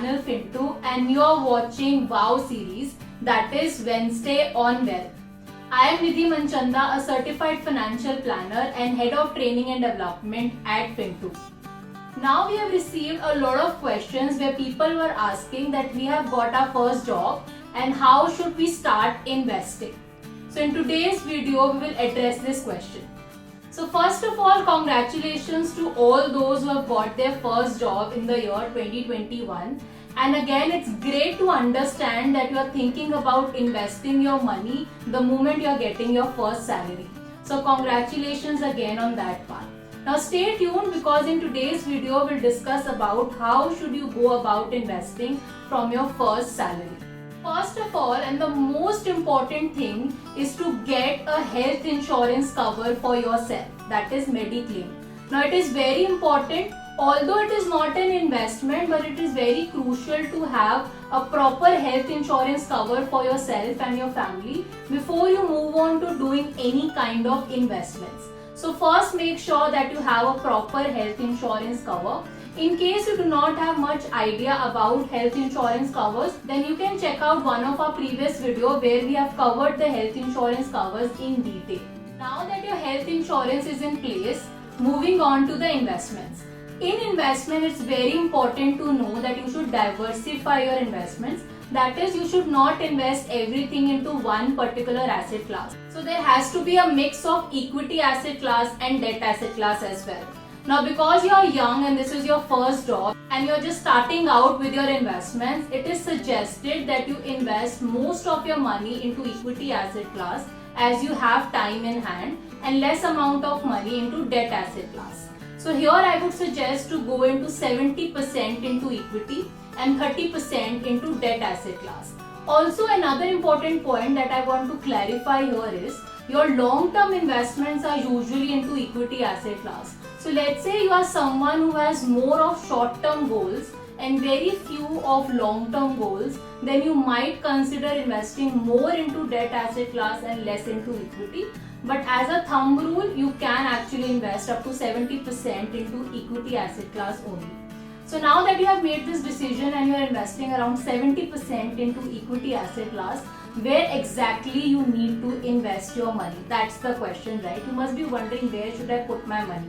channel Fintu and you are watching WOW series, that is Wednesday on Wealth. I am Nidhi Manchanda, a certified financial planner and head of training and development at Fintu. Now we have received a lot of questions where people were asking that we have got our first job and how should we start investing. So in today's video we will address this question. So first of all, congratulations to all those who have got their first job in the year 2021. And again, it's great to understand that you are thinking about investing your money the moment you are getting your first salary. So congratulations again on that part. Now stay tuned because in today's video we'll discuss about how should you go about investing from your first salary. First of all, and the most important thing is to get a health insurance cover for yourself, that is Mediclaim. Now it is very important, although it is not an investment, but it is very crucial to have a proper health insurance cover for yourself and your family before you move on to doing any kind of investments. So first make sure that you have a proper health insurance cover. In case you do not have much idea about health insurance covers, then you can check out one of our previous video where we have covered the health insurance covers in detail. Now that your health insurance is in place, moving on to the investments. In investment, it's very important to know that you should diversify your investments. That is, you should not invest everything into one particular asset class. So there has to be a mix of equity asset class and debt asset class as well. Now because you are young and this is your first job and you are just starting out with your investments, it is suggested that you invest most of your money into equity asset class as you have time in hand and less amount of money into debt asset class. So here I would suggest to go into 70% into equity and 30% into debt asset class. Also another important point that I want to clarify here is your long-term investments are usually into equity asset class. So let's say you are someone who has more of short-term goals and very few of long-term goals, then you might consider investing more into debt asset class and less into equity. But as a thumb rule, you can actually invest up to 70% into equity asset class only. So now that you have made this decision and you are investing around 70% into equity asset class, where exactly you need to invest your money? That's the question, right? You must be wondering, where should I put my money?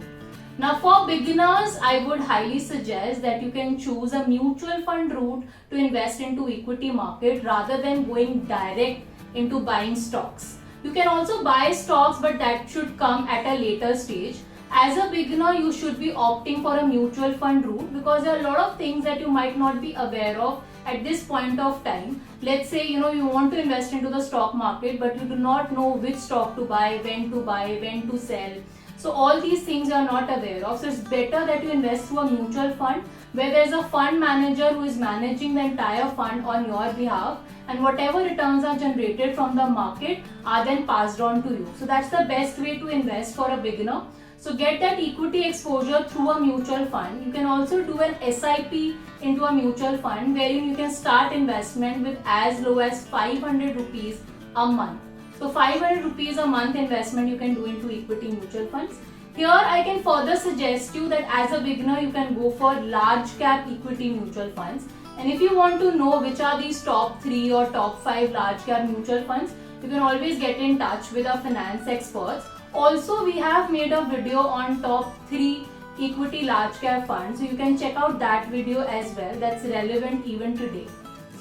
Now for beginners, I would highly suggest that you can choose a mutual fund route to invest into equity market rather than going direct into buying stocks. You can also buy stocks, but that should come at a later stage. As a beginner, you should be opting for a mutual fund route because there are a lot of things that you might not be aware of at this point of time. Let's say you want to invest into the stock market, but you do not know which stock to buy, when to sell. So all these things you are not aware of. So it's better that you invest through a mutual fund where there's a fund manager who is managing the entire fund on your behalf, and whatever returns are generated from the market are then passed on to you. So that's the best way to invest for a beginner. So get that equity exposure through a mutual fund. You can also do an SIP into a mutual fund wherein you can start investment with as low as 500 rupees a month. So 500 rupees a month investment you can do into equity mutual funds. Here I can further suggest you that as a beginner you can go for large cap equity mutual funds. And if you want to know which are these top 3 or top 5 large cap mutual funds, you can always get in touch with our finance experts. Also, we have made a video on top 3 equity large cap funds, so you can check out that video as well. That's relevant even today.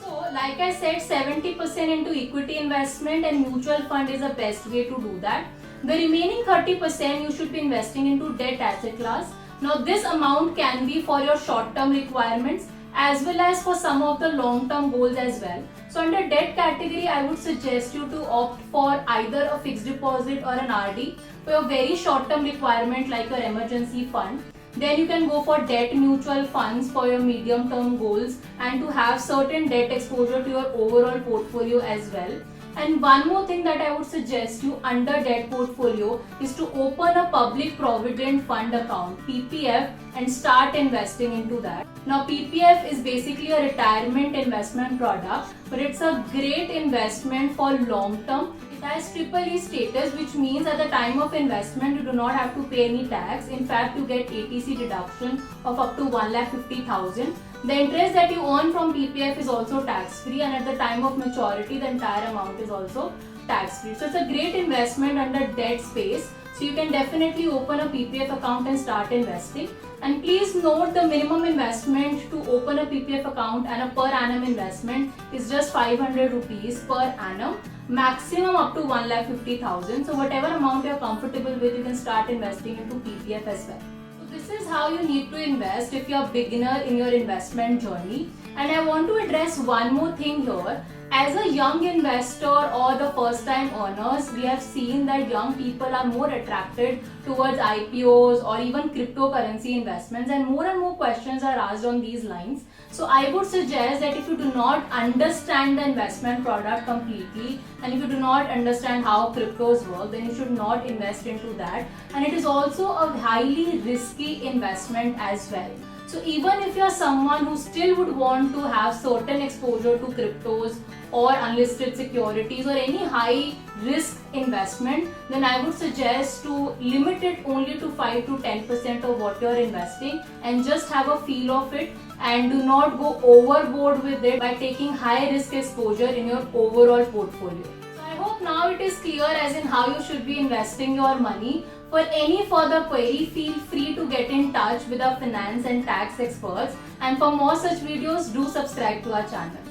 So, like I said, 70% into equity investment and mutual fund is the best way to do that. The remaining 30% you should be investing into debt asset class. Now, this amount can be for your short-term requirements as well as for some of the long-term goals as well. So under debt category, I would suggest you to opt for either a fixed deposit or an RD for your very short-term requirement like your emergency fund. Then you can go for debt mutual funds for your medium-term goals and to have certain debt exposure to your overall portfolio as well. And one more thing that I would suggest you under debt portfolio is to open a public provident fund account, PPF, and start investing into that. Now PPF is basically a retirement investment product, but it's a great investment for long term. It has triple E status, which means at the time of investment you do not have to pay any tax. In fact, you get ATC deduction of up to 1,50,000. The interest that you earn from PPF is also tax free, and at the time of maturity the entire amount is also tax free. So it's a great investment under debt space. So you can definitely open a PPF account and start investing. And please note, the minimum investment to open a PPF account and a per annum investment is just 500 rupees per annum, maximum up to 1,50,000. So whatever amount you are comfortable with, you can start investing into PPF as well. So this is how you need to invest if you are a beginner in your investment journey. And I want to address one more thing here. As a young investor or the first time earners, we have seen that young people are more attracted towards IPOs or even cryptocurrency investments, and more questions are asked on these lines. So I would suggest that if you do not understand the investment product completely, and if you do not understand how cryptos work, then you should not invest into that. And it is also a highly risky investment as well. So even if you are someone who still would want to have certain exposure to cryptos or unlisted securities or any high risk investment, then I would suggest to limit it only to 5 to 10% of what you are investing and just have a feel of it, and do not go overboard with it by taking high risk exposure in your overall portfolio. So I hope now it is clear as in how you should be investing your money. For any further query, feel free to get in touch with our finance and tax experts, and for more such videos, do subscribe to our channel.